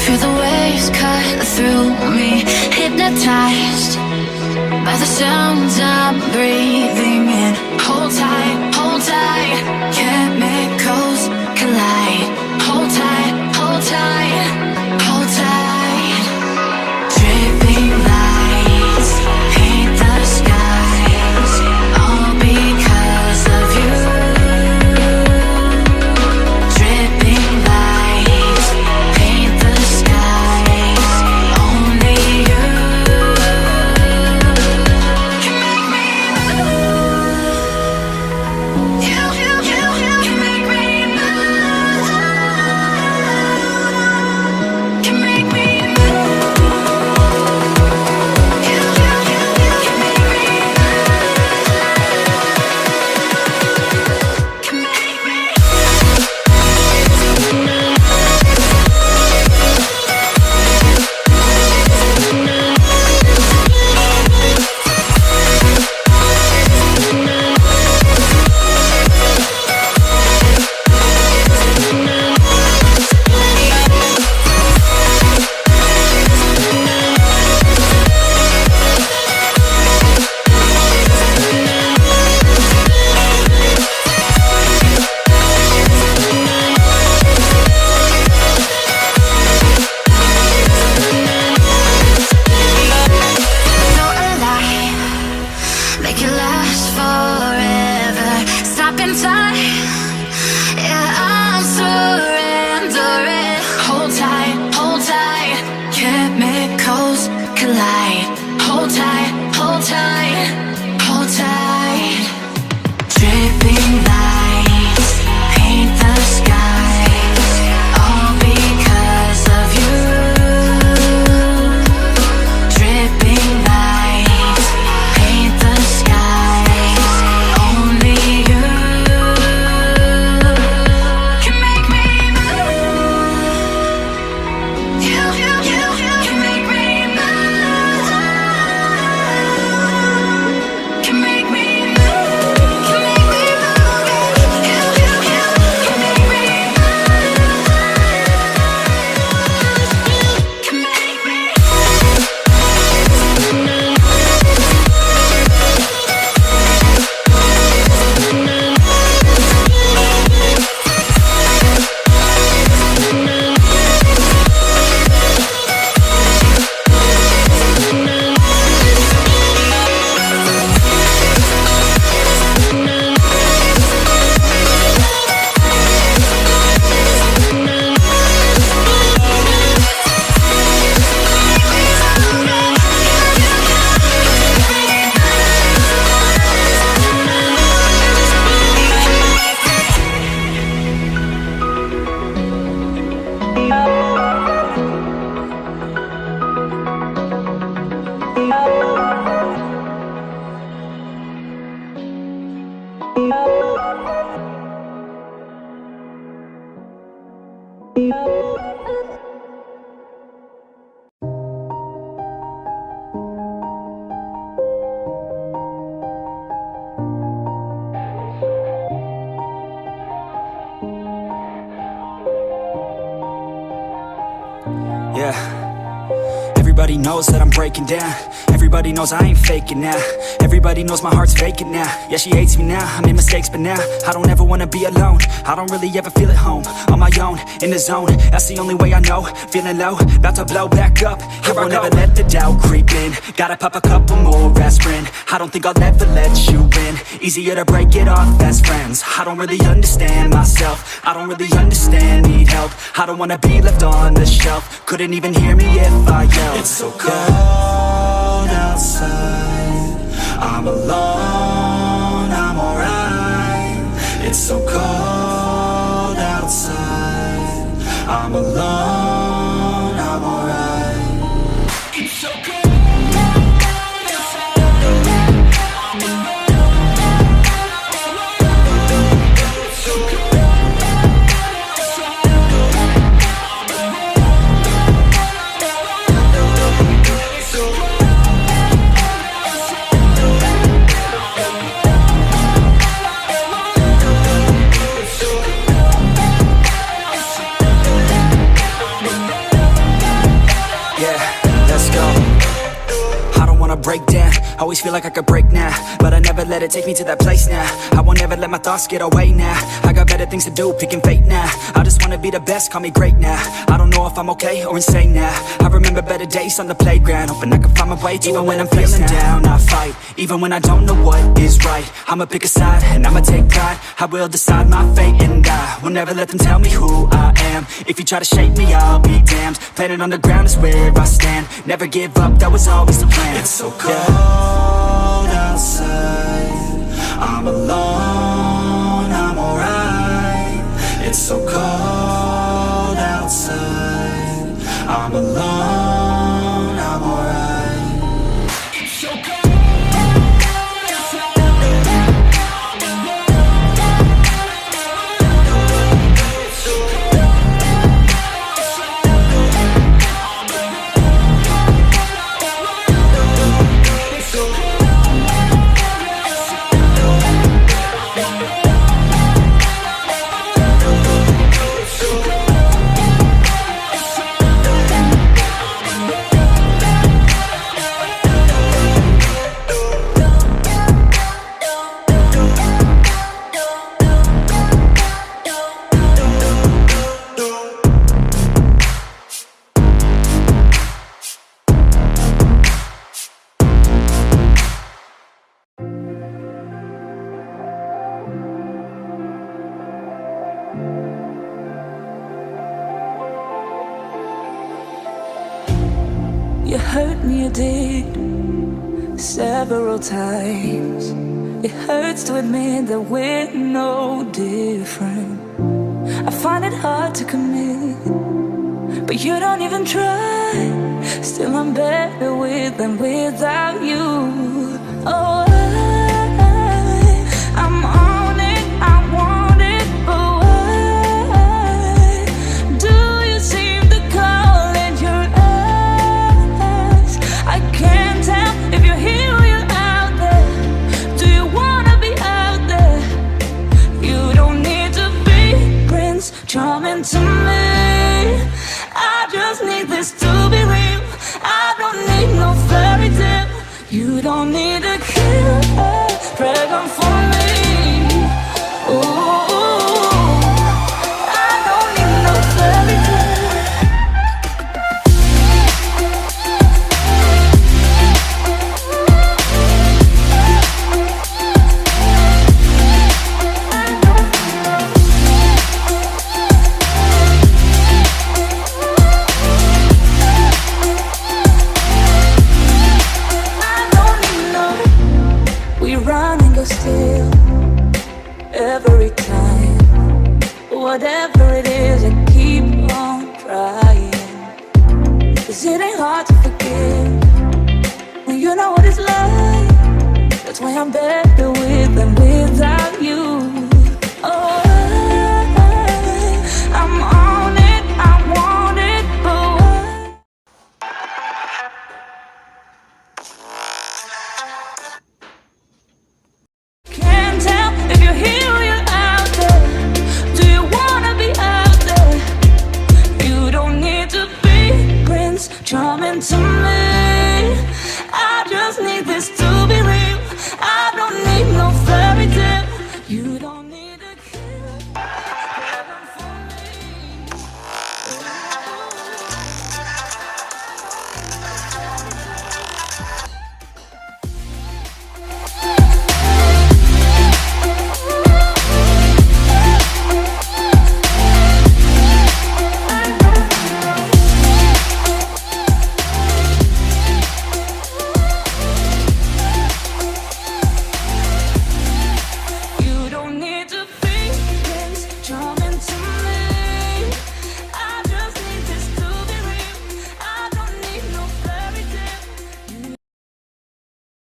Feel the waves cut through me, hypnotized by the sounds I'm breathing in. Hold tight, chemicals collide. Hold tight, hold tight, hold tight. Dripping lights paint the skies, all because of you. Dripping lights paint the skies, only you can make me move. You can make me move. Can make me move. You can make me move. Can make me. Feel alive, make it last forever. Stop in time, yeah, I'm surrendering. Hold tight, chemicals collide. Hold tight, hold tight, hold tight. Dripping lights paint the skies, all because of you. Dripping lights paint the skies, only you can make me move. You can make me move. Can make me move. Can make me move. You can make me move. Can make me. Yeah. Everybody knows that I'm breaking down. Everybody knows I ain't faking now. Everybody knows my heart's vacant now. Yeah, she hates me now, I made mistakes but now I don't ever wanna be alone. I don't really ever feel at home. On my own, in the zone, that's the only way I know. Feeling low, about to blow back up. Here I won't ever let the doubt creep in. Gotta pop a couple more aspirin. I don't think I'll ever let you in. Easier to break it off best friends. I don't really understand myself. I don't really understand, need help. I don't wanna be left on the shelf. Couldn't even hear me if I yelled. It's so cold outside, I'm alone, I'm alright. It's so cold outside, I'm alone, I'm alright. It's so cold. break down. Always feel like I could break now, but I never let it take me to that place now. I won't ever let my thoughts get away now. I got better things to do, picking fate now. I just wanna be the best, call me great now. I don't know if I'm okay or insane now. I remember better days on the playground, hoping I can find my way even when I'm feeling down. I fight, even when I don't know what is right. I'ma pick a side, and I'ma take pride. I will decide my fate, and I will never let them tell me who I am. If you try to shake me, I'll be damned. Planet on the ground is where I stand. Never give up, that was always the plan. It's so cold outside, I'm alone, I'm alright. It's so cold outside, I'm alone, I'm alright. It's so cold. You hurt me, you did, several times. It hurts to admit that we're no different. I find it hard to commit, but you don't even try. Still I'm better with than without you. Oh, I'm on it, I want it, but why do you seem to call it your eyes? I can't tell if you're here or you're out there. Do you wanna be out there? You don't need to be Prince Charming to me. I just need this to be real. I don't need no fairy tale. You don't need a kill a dragon for me. Ooh, I don't need no fairy tale. Still, every time, whatever it is, I keep on trying. 'Cause it ain't hard to forgive when you know what it's like. That's why I'm better with than without you.